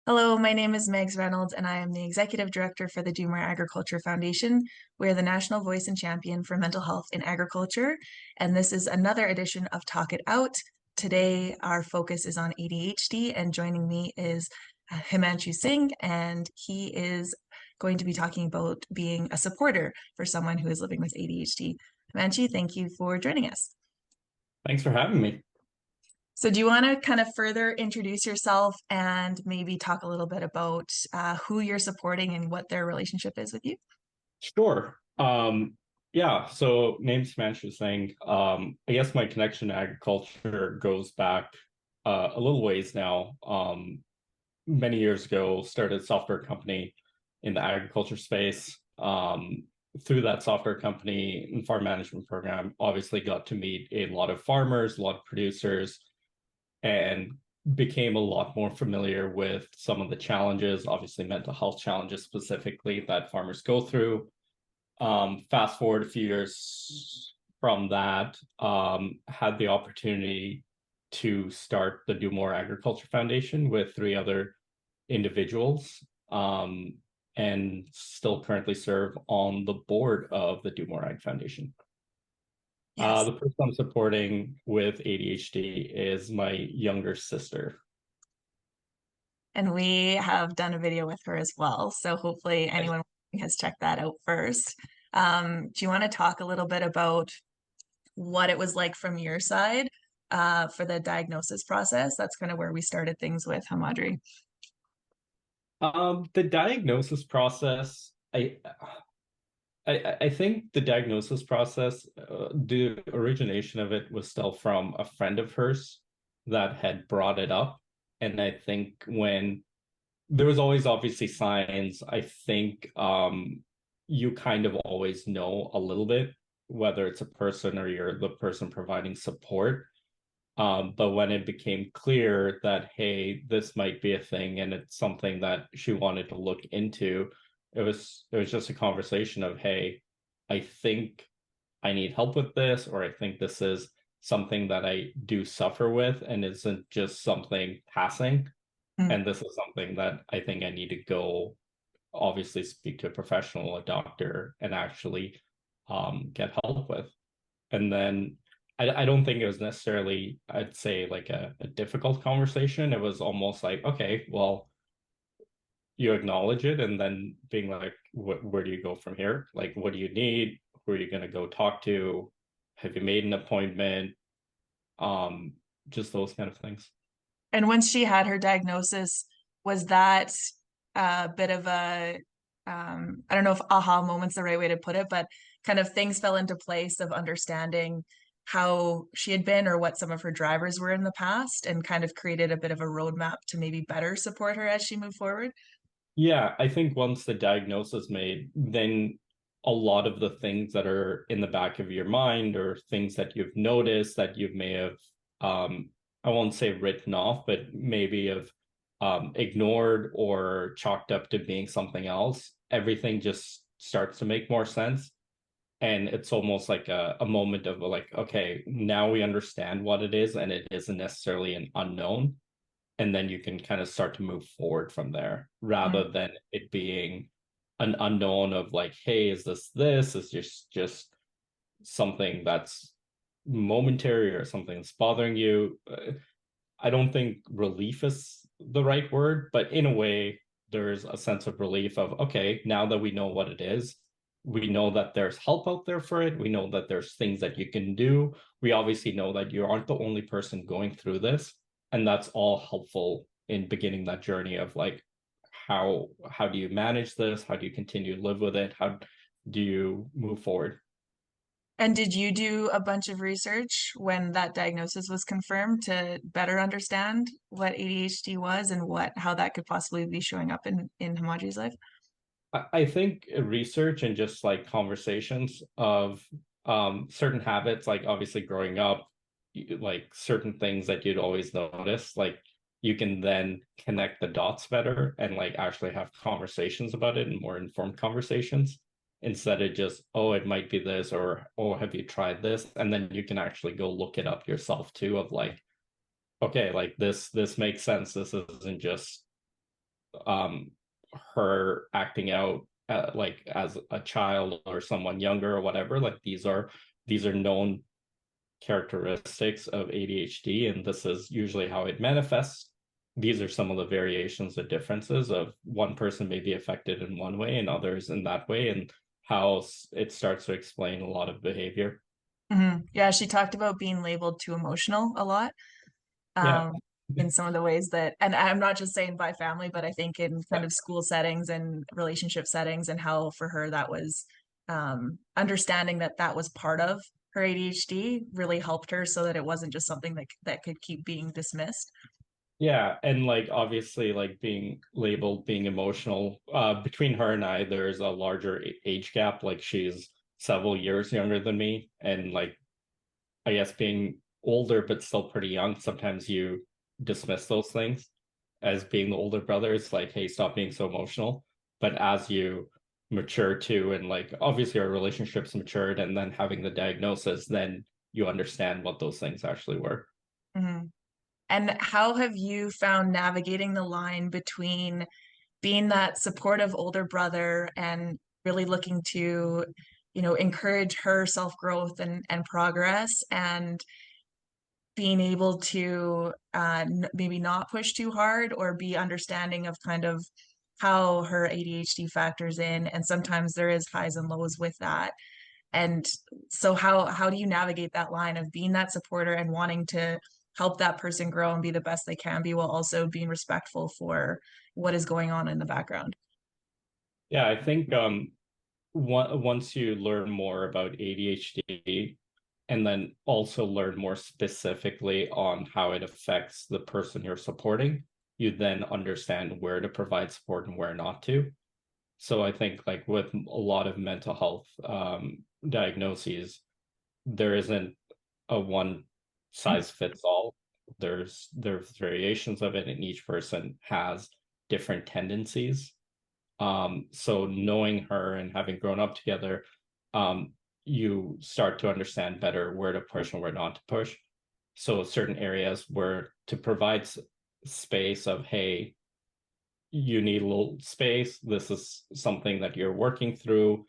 Hello, my name is Megs Reynolds, and I am the Executive Director for the Do More Agriculture Foundation. We are the national voice and champion for mental health in agriculture, and this is another edition of Talk It Out. Today, our focus is on ADHD, and joining me is Himanshu Singh, and he is going to be talking about being a supporter for someone who is living with ADHD. Himanshu, thank you for joining us. Thanks for having me. So, do you want to kind of further introduce yourself and maybe talk a little bit about who you're supporting and what their relationship is with you? Sure. Yeah, so name's Himanshu Singh. I guess my connection to agriculture goes back a little ways now. Many years ago, started a software company in the agriculture space. Through that software company and farm management program, obviously got to meet a lot of farmers, a lot of producers, and became a lot more familiar with some of the challenges, obviously mental health challenges specifically that farmers go through. Fast forward a few years from that, had the opportunity to start the Do More Agriculture Foundation with three other individuals, and still currently serve on the board of the Do More Ag Foundation. Yes. The person I'm supporting with ADHD is my younger sister. And we have done a video with her as well. So, hopefully, anyone has checked that out first. Do you want to talk a little bit about what it was like from your side for the diagnosis process? That's kind of where we started things with Hamadri. The diagnosis process, I think the diagnosis process, the origination of it was still from a friend of hers that had brought it up. And I think when there was always obviously signs, I think you kind of always know a little bit, whether it's a person or you're the person providing support. But when it became clear that, hey, this might be a thing and it's something that she wanted to look into, it was just a conversation of, hey, I think I need help with this, or I think this is something that I do suffer with and isn't just something passing. Mm. And this is something that I think I need to go obviously speak to a professional, a doctor, and actually get help with. And then I don't think it was necessarily, I'd say, like a difficult conversation. It was almost like, okay, well, you acknowledge it, and then being like, where do you go from here? Like, what do you need? Who are you going to go talk to? Have you made an appointment? Um, just those kind of things. And once she had her diagnosis, was that a bit of a, I don't know if aha moment's the right way to put it, but kind of things fell into place of understanding how she had been or what some of her drivers were in the past and kind of created a bit of a roadmap to maybe better support her as she moved forward? Yeah, I think once the diagnosis made, then a lot of the things that are in the back of your mind or things that you've noticed that you may have, I won't say written off, but maybe have ignored or chalked up to being something else, everything just starts to make more sense. And it's almost like a moment of like, okay, now we understand what it is, and it isn't necessarily an unknown, and then you can kind of start to move forward from there Mm. rather than it being an unknown of like, hey, is this is just something that's momentary or something that's bothering you. I don't think relief is the right word, but in a way there's a sense of relief of, okay, now that we know what it is, we know that there's help out there for it, we know that there's things that you can do, we obviously know that you aren't the only person going through this, and that's all helpful in beginning that journey of like, how do you manage this, how do you continue to live with it, how do you move forward. And did you do a bunch of research when that diagnosis was confirmed to better understand what ADHD was and what how that could possibly be showing up in Hamadri's life? I think research and just like conversations of certain habits, like obviously growing up, like certain things that you'd always notice, like you can then connect the dots better and like actually have conversations about it and more informed conversations instead of just, oh, it might be this, or oh, have you tried this? And then you can actually go look it up yourself too, of like, okay, like this makes sense. This isn't just um her acting out like as a child or someone younger or whatever. Like these are known characteristics of ADHD, and this is usually how it manifests. These are some of the variations, the differences of one person may be affected in one way and others in that way, and how it starts to explain a lot of behavior. Yeah, she talked about being labeled too emotional a lot. Yeah. um, in some of the ways that, and I'm not just saying by family, but I think in Yeah. kind of school settings and relationship settings, and how for her that was understanding that that was part of her ADHD really helped her so that it wasn't just something that could keep being dismissed. Yeah, and like obviously like being labeled being emotional between her and I there's a larger age gap, like she's several years younger than me, and like I guess being older but still pretty young, sometimes you dismiss those things as being the older brother. It's like, hey, stop being so emotional. But as you mature too, and like obviously our relationships matured, and then having the diagnosis, then you understand what those things actually were. Mhm. And how have you found navigating the line between being that supportive older brother and really looking to, encourage her self-growth and progress, and being able to maybe not push too hard or be understanding of kind of how her ADHD factors in, and sometimes there is highs and lows with that. And so how do you navigate that line of being that supporter and wanting to help that person grow and be the best they can be, while also being respectful for what is going on in the background? Yeah, I think once you learn more about ADHD and then also learn more specifically on how it affects the person you're supporting, you then understand where to provide support and where not to. So I think like with a lot of mental health diagnoses, there isn't a one size fits all. There's variations of it, and each person has different tendencies. So knowing her and having grown up together, um, you start to understand better where to push and where not to push. So certain areas where to provide space of, hey, you need a little space. This is something that you're working through.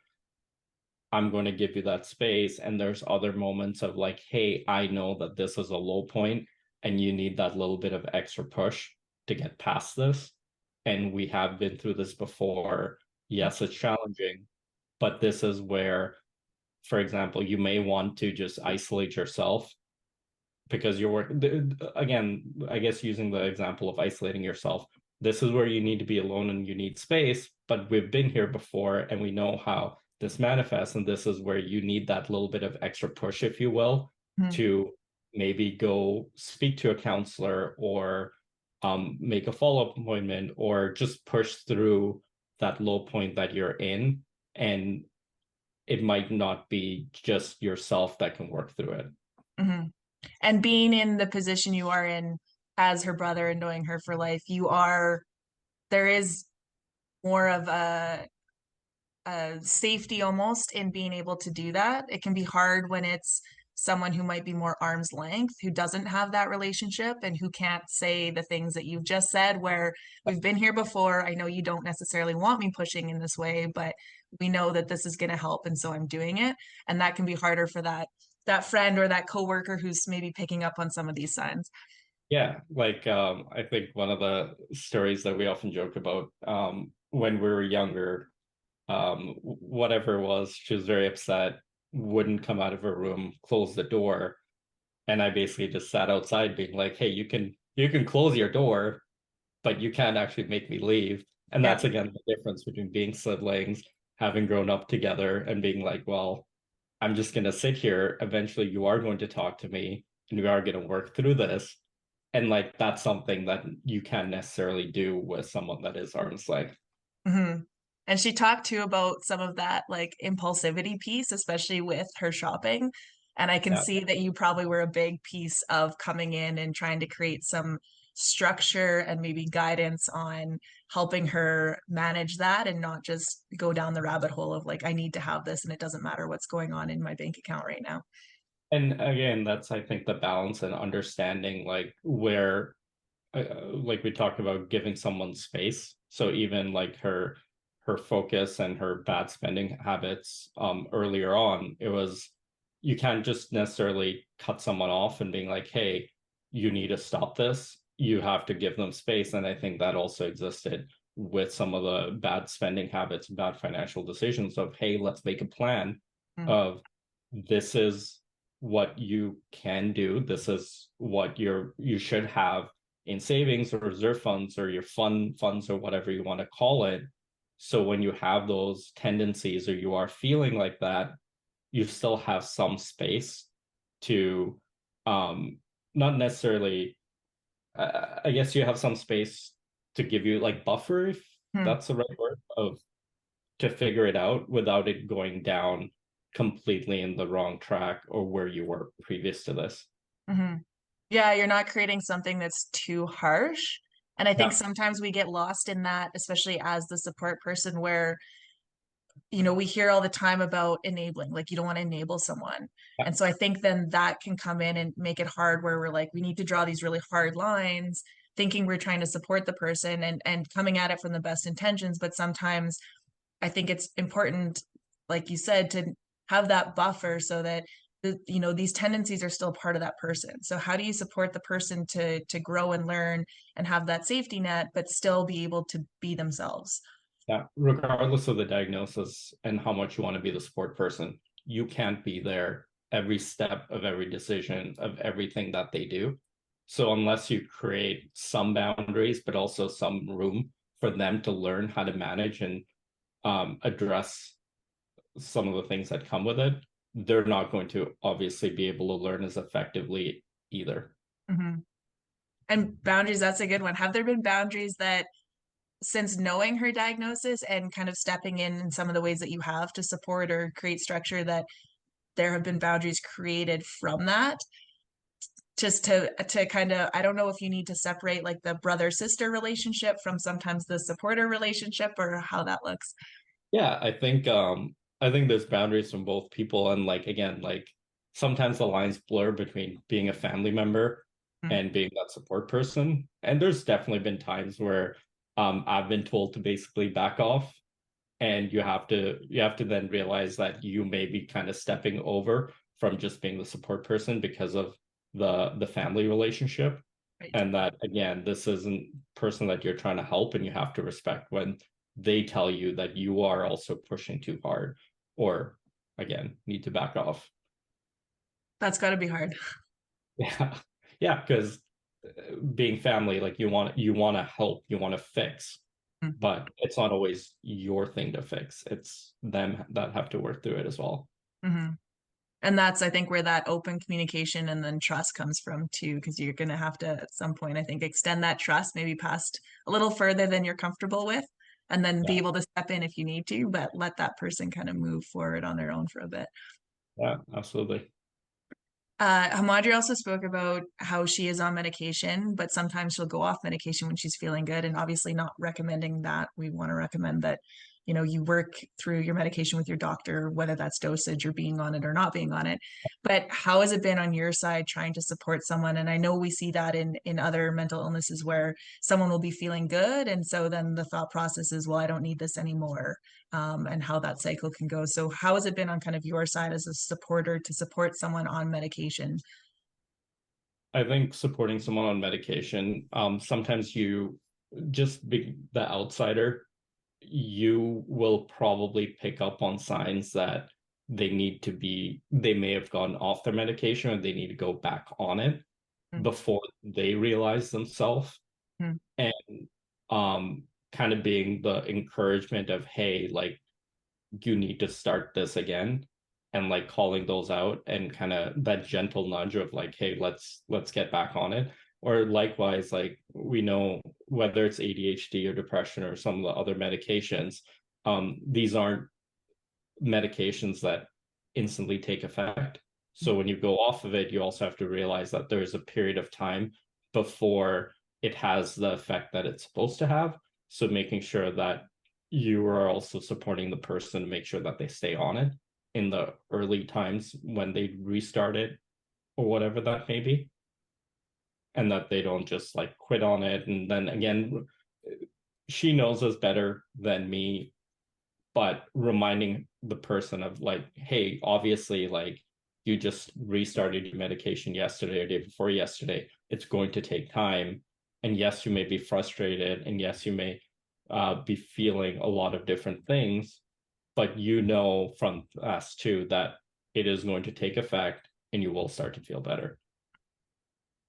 I'm going to give you that space. And there's other moments of like, hey, I know that this is a low point and you need that little bit of extra push to get past this. And we have been through this before. Yes, it's challenging, but this is where, for example, you may want to just isolate yourself because you're working again. I guess using the example of isolating yourself, this is where you need to be alone and you need space, but we've been here before and we know how this manifests, and this is where you need that little bit of extra push, if you will, Mhm. to maybe go speak to a counselor or make a follow-up appointment or just push through that low point that you're in, and it might not be just yourself that can work through it. Mhm. And being in the position you are in as her brother and knowing her for life, there is more of a safety almost in being able to do that. It can be hard when it's someone who might be more arm's length, who doesn't have that relationship and who can't say the things that you've just said, where we've been here before. I know you don't necessarily want me pushing in this way, but we know that this is going to help. And so I'm doing it. And that can be harder for that friend or that coworker who's maybe picking up on some of these signs. Yeah, like I think one of the stories that we often joke about when we were younger, whatever it was, she was very upset, wouldn't come out of her room, close the door, and I basically just sat outside being like, "Hey, you can close your door, but you can't actually make me leave." And Yeah. that's again the difference between being siblings, having grown up together, and being like, "Well, I'm just gonna sit here. Eventually, you are going to talk to me, and we are going to work through this." And like that's something that you can't necessarily do with someone that is arm's length. hmm And she talked too about some of that like impulsivity piece, especially with her shopping. And I can Yeah. see that you probably were a big piece of coming in and trying to create some structure and maybe guidance on helping her manage that and not just go down the rabbit hole of like, I need to have this and it doesn't matter what's going on in my bank account right now. And again, that's I think the balance and understanding like where like we talked about giving someone space. So even like her focus and her bad spending habits earlier on, it was you can't just necessarily cut someone off and being like, hey, you need to stop this. You have to give them space. And I think that also existed with some of the bad spending habits, bad financial decisions of, hey, let's make a plan Mm. of this is what you can do. This is what you should have in savings or reserve funds or your funds or whatever you want to call it. So when you have those tendencies or you are feeling like that, you still have some space to um not necessarily I guess you have some space to give you like buffer, if Mm. that's the right word, of to figure it out without it going down completely in the wrong track or where you were previous to this. Mhm. Yeah, you're not creating something that's too harsh. And I think Yeah, sometimes we get lost in that, especially as the support person, where we hear all the time about enabling, like you don't want to enable someone. yeah, And so I think then that can come in and make it hard where we're like, we need to draw these really hard lines, thinking we're trying to support the person and coming at it from the best intentions. But sometimes I think it's important, like you said, to have that buffer so that these tendencies are still part of that person. So how do you support the person to grow and learn and have that safety net, but still be able to be themselves? yeah. Regardless of the diagnosis and how much you want to be the support person, you can't be there every step of every decision of everything that they do. So unless you create some boundaries, but also some room for them to learn how to manage and address some of the things that come with it, they're not going to obviously be able to learn as effectively either. Mhm. And boundaries, that's a good one. Have there been boundaries that, since knowing her diagnosis and kind of stepping in some of the ways that you have to support or create structure, that there have been boundaries created from that? Just to kind of, I don't know if you need to separate like the brother sister relationship from sometimes the supporter relationship or how that looks. Yeah, I think there's boundaries from both people and like again, like sometimes the lines blur between being a family member Mm. and being that support person. And there's definitely been times where I've been told to basically back off and you have to then realize that you may be kind of stepping over from just being the support person because of the family relationship, Right. and that again this isn't person that you're trying to help, and you have to respect when they tell you that you are also pushing too hard or again need to back off. That's got to be hard. Yeah, yeah, because being family, like you want to help, you want to fix, Mm. but it's not always your thing to fix. It's them that have to work through it as well. Mm-hmm. And that's, I think, where that open communication and then trust comes from too, because you're going to have to, at some point, I think, extend that trust maybe past a little further than you're comfortable with, and then Yeah, be able to step in if you need to, but let that person kind of move forward on their own for a bit. yeah, absolutely. Hamadri also spoke about how she is on medication, but sometimes she'll go off medication when she's feeling good. And obviously, not recommending that. We want to recommend that, you work through your medication with your doctor, whether that's dosage or being on it or not being on it. But how has it been on your side trying to support someone? And I know we see that in other mental illnesses where someone will be feeling good, and so then the thought process is, well, I don't need this anymore, and how that cycle can go. So, how has it been on kind of your side as a supporter to support someone on medication? I think supporting someone on medication, sometimes you just be the outsider, you will probably pick up on signs that they may have gone off their medication or they need to go back on it Mm. before they realize themselves. Mm. And kind of being the encouragement of, hey, like you need to start this again, and like calling those out and kind of that gentle nudge of like, hey, let's get back on it. Or likewise, like we know whether it's ADHD or depression or some of the other medications, these aren't medications that instantly take effect. So when you go off of it, you also have to realize that there's a period of time before it has the effect that it's supposed to have. So making sure that you are also supporting the person to make sure that they stay on it in the early times when they restart it or whatever that may be, and that they don't just like quit on it and then again she knows us better than me, but reminding the person of like, hey, obviously, like you just restarted your medication yesterday or day before yesterday. It's going to take time. And yes, you may be frustrated, and yes, you may be feeling a lot of different things, but you know from us too that it is going to take effect and you will start to feel better.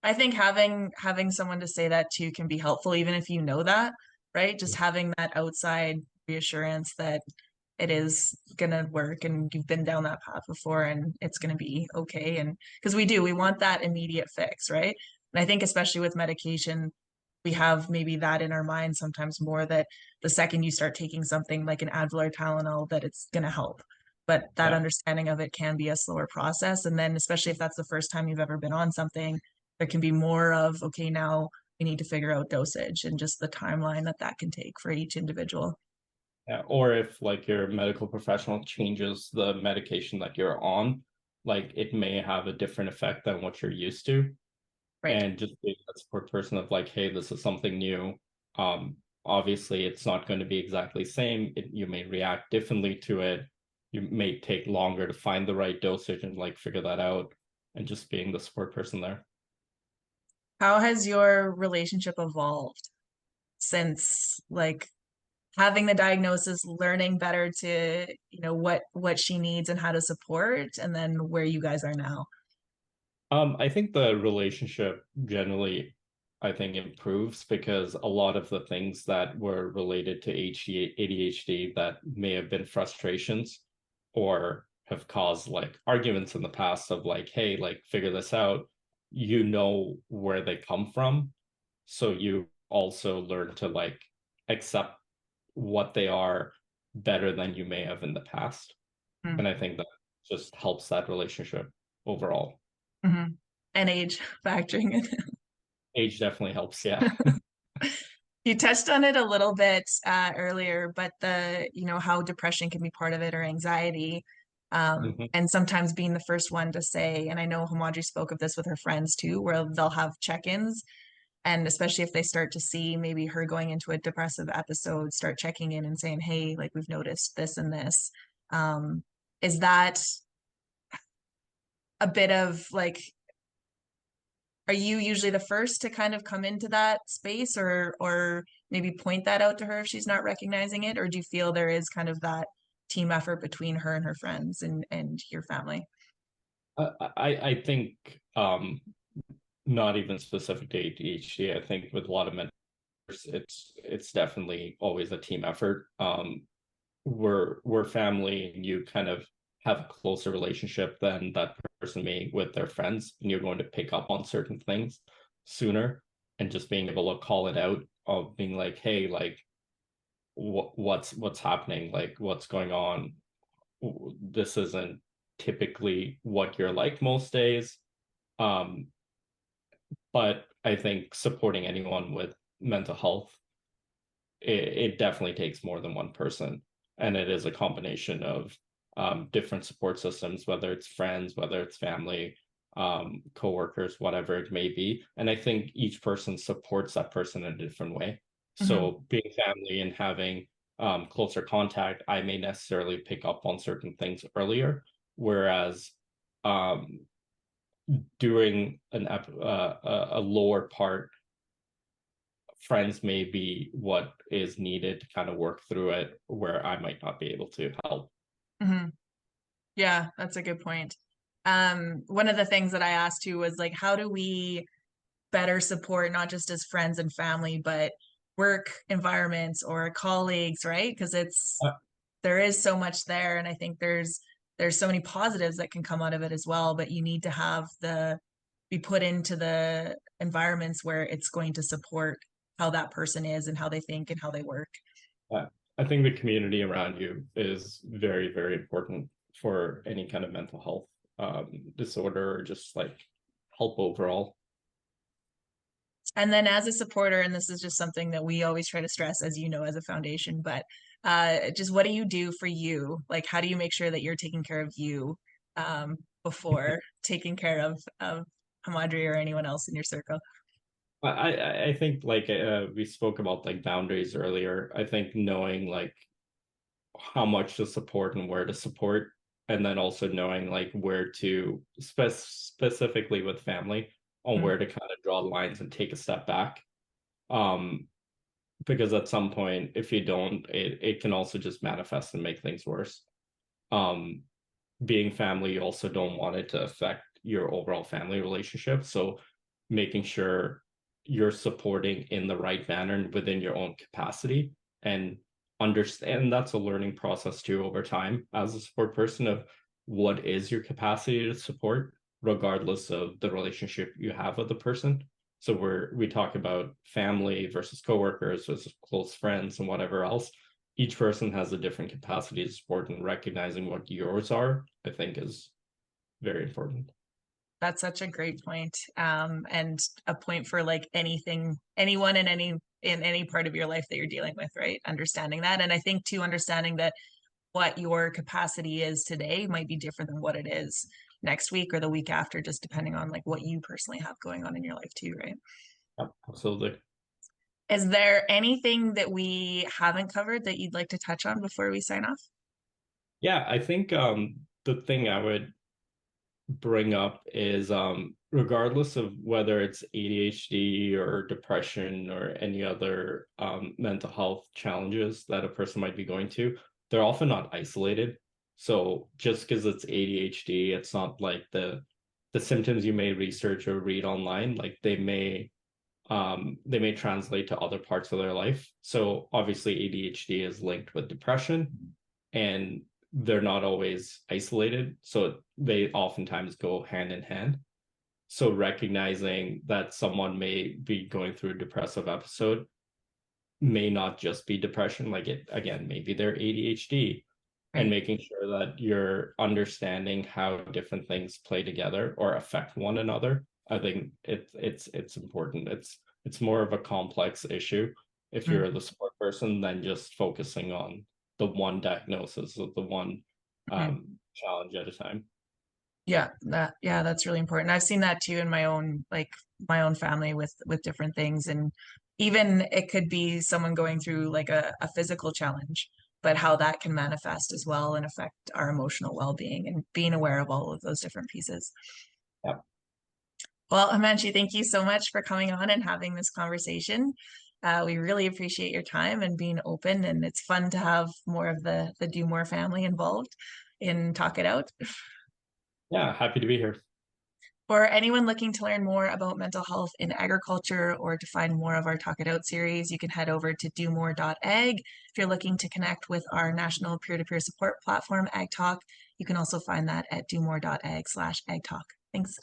I think having someone to say that to can be helpful, even if you know that, right? Just having that outside reassurance that it is gonna work and you've been down that path before and it's gonna be okay. And because we want that immediate fix, right? And I think especially with medication, we have maybe that in our mind sometimes more that the second you start taking something like an Advil or Tylenol, that it's gonna help. But that Yeah. understanding of it can be a slower process. And then especially if that's the first time you've ever been on something, there can be more of, okay, now we need to figure out dosage and just the timeline that that can take for each individual. Yeah. Or if like your medical professional changes the medication that you're on, like it may have a different effect than what you're used to. Right. And just being that support person of like, hey, this is something new. Obviously, it's not going to be exactly the same. You may react differently to it. You may take longer to find the right dosage and like figure that out. And just being the support person there. How has your relationship evolved since like having the diagnosis, learning better to, what she needs and how to support, and then where you guys are now? I think the relationship generally, I think, improves because a lot of the things that were related to ADHD that may have been frustrations or have caused like arguments in the past of like, hey, like figure this out, you know where they come from. So you also learn to like accept what they are better than you may have in the past. Mm-hmm. And I think that just helps that relationship overall. Mm-hmm. And age factoring in. Age definitely helps. Yeah. You touched on it a little bit earlier, but how depression can be part of it or anxiety. Mhm. And sometimes being the first one to say, and I know Hamadri spoke of this with her friends too, where they'll have check-ins. And especially if they start to see maybe her going into a depressive episode, start checking in and saying, hey, like we've noticed this and this. Um, is that a bit of like, are you usually the first to kind of come into that space or maybe point that out to her if she's not recognizing it? Or do you feel there is kind of that team effort between her and her friends and your family? I think not even specific to ADHD. I think with a lot of mentors, it's definitely always a team effort. We're family, and you kind of have a closer relationship than that person may with their friends, and you're going to pick up on certain things sooner, and just being able to call it out of being like, hey, like what's happening, like what's going on. This isn't typically what you're like most days. Um, but I think supporting anyone with mental health, it definitely takes more than one person. And it is a combination of different support systems, whether it's friends, whether it's family, coworkers, whatever it may be. And I think each person supports that person in a different way. Hmm. So being family and having closer contact, I may necessarily pick up on certain things earlier, whereas um, during a lower part, friends may be what is needed to kind of work through it, where I might not be able to help. Hmm. Yeah, that's a good point. One of the things that I asked you was like, how do we better support not just as friends and family, but work environments or colleagues, right? Because Uh, there is so much there, and I think there's so many positives that can come out of it as well. But you need to have the be put into the environments where it's going to support how that person is and how they think and how they work. I think the community around you is very, very important for any kind of mental health disorder or just like help overall. And then as a supporter, and this is just something that we always try to stress, as you know, as a foundation, but just what do you do for you? Like, how do you make sure that you're taking care of you before taking care of Hamadri or anyone else in your circle? I think like we spoke about like boundaries earlier. I think knowing like how much to support and where to support, and then also knowing like where to specifically with family on Mm, where to kind of draw lines and take a step back. Um, because at some point, if you don't, it can also just manifest and make things worse. Um, Being family, you also don't want it to affect your overall family relationship. So making sure you're supporting in the right manner and within your own capacity and understand that's a learning process too over time as a support person of what is your capacity to support regardless of the relationship you have with the person. So we talk about family versus coworkers versus close friends and whatever else. Each person has a different capacity to support, and recognizing what yours are, I think, is very important. that's such a great point. And a point for like anything, anyone in any part of your life that you're dealing with, right? Understanding that. And I think too, understanding that what your capacity is today might be different than what it is next week or the week after, just depending on like what you personally have going on in your life too, right? Yeah, absolutely. Is there anything that we haven't covered that you'd like to touch on before we sign off? Yeah, I think the thing I would bring up is regardless of whether it's ADHD or depression or any other mental health challenges that a person might be going to, they're often not isolated. So just because it's ADHD, it's not like the symptoms you may research or read online, like they may translate to other parts of their life. So obviously ADHD is linked with depression and they're not always isolated. So they oftentimes go hand in hand. So recognizing that someone may be going through a depressive episode may not just be depression, like it again, maybe they're ADHD, and Right. making sure that you're understanding how different things play together or affect one another. I think it's important. It's more of a complex issue if Mm, you're the support person than just focusing on the one diagnosis of the one mhm. challenge at a time. Yeah, that's really important. I've seen that too in my own like my own family with different things, and even it could be someone going through like a physical challenge, but how that can manifest as well and affect our emotional well-being and being aware of all of those different pieces. Yeah. Well, Himanshu, thank you so much for coming on and having this conversation. We really appreciate your time and being open, and it's fun to have more of the Do More family involved in Talk It Out. Yeah, happy to be here. For anyone looking to learn more about mental health in agriculture or to find more of our Talk It Out series, you can head over to domore.ag. If you're looking to connect with our national peer-to-peer support platform, Ag Talk, you can also find that at domore.ag/ag talk. Thanks.